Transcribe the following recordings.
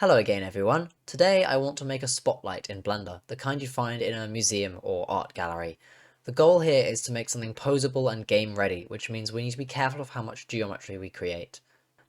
Hello again everyone. Today I want to make a spotlight in Blender, the kind you'd find in a museum or art gallery. The goal here is to make something posable and game ready, which means we need to be careful of how much geometry we create.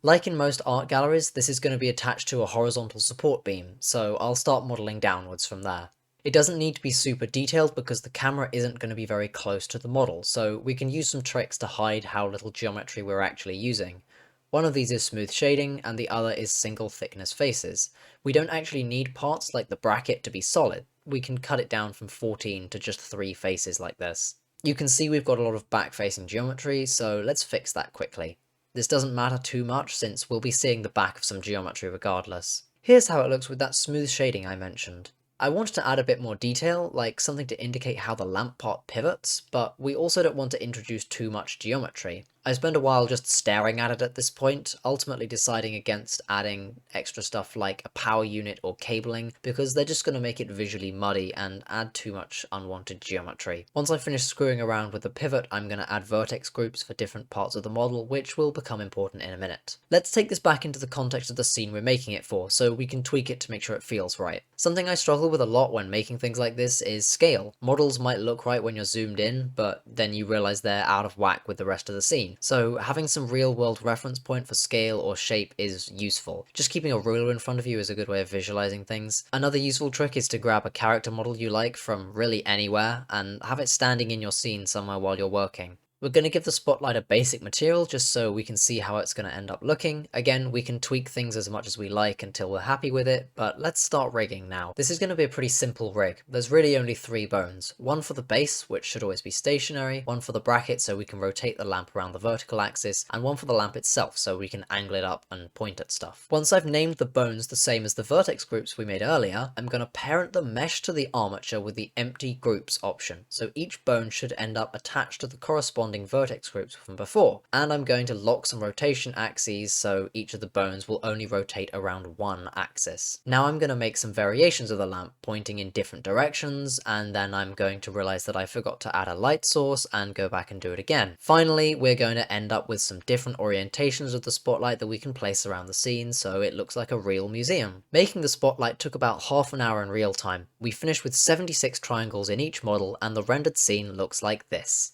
Like in most art galleries, this is going to be attached to a horizontal support beam, so I'll start modeling downwards from there. It doesn't need to be super detailed because the camera isn't going to be very close to the model, so we can use some tricks to hide how little geometry we're actually using. One of these is smooth shading, and the other is single thickness faces. We don't actually need parts like the bracket to be solid. We can cut it down from 14 to just 3 faces like this. You can see we've got a lot of back-facing geometry, so let's fix that quickly. This doesn't matter too much since we'll be seeing the back of some geometry regardless. Here's how it looks with that smooth shading I mentioned. I wanted to add a bit more detail, like something to indicate how the lamp part pivots, but we also don't want to introduce too much geometry. I spent a while just staring at it at this point, ultimately deciding against adding extra stuff like a power unit or cabling, because they're just going to make it visually muddy and add too much unwanted geometry. Once I finish screwing around with the pivot, I'm going to add vertex groups for different parts of the model, which will become important in a minute. Let's take this back into the context of the scene we're making it for, so we can tweak it to make sure it feels right. Something I struggle with a lot when making things like this is scale. Models might look right when you're zoomed in, but then you realize they're out of whack with the rest of the scene. So having some real world reference point for scale or shape is useful. Just keeping a ruler in front of you is a good way of visualizing things. Another useful trick is to grab a character model you like from really anywhere and have it standing in your scene somewhere while you're working. We're going to give the spotlight a basic material just so we can see how it's going to end up looking. Again, we can tweak things as much as we like until we're happy with it, but let's start rigging now. This is going to be a pretty simple rig. There's really only 3 bones. One for the base, which should always be stationary, one for the bracket so we can rotate the lamp around the vertical axis, and one for the lamp itself so we can angle it up and point at stuff. Once I've named the bones the same as the vertex groups we made earlier, I'm going to parent the mesh to the armature with the empty groups option, so each bone should end up attached to the corresponding vertex groups from before, and I'm going to lock some rotation axes so each of the bones will only rotate around one axis. Now I'm going to make some variations of the lamp pointing in different directions, and then I'm going to realize that I forgot to add a light source and go back and do it again. Finally, we're going to end up with some different orientations of the spotlight that we can place around the scene so it looks like a real museum. Making the spotlight took about half an hour in real time. We finished with 76 triangles in each model, and the rendered scene looks like this.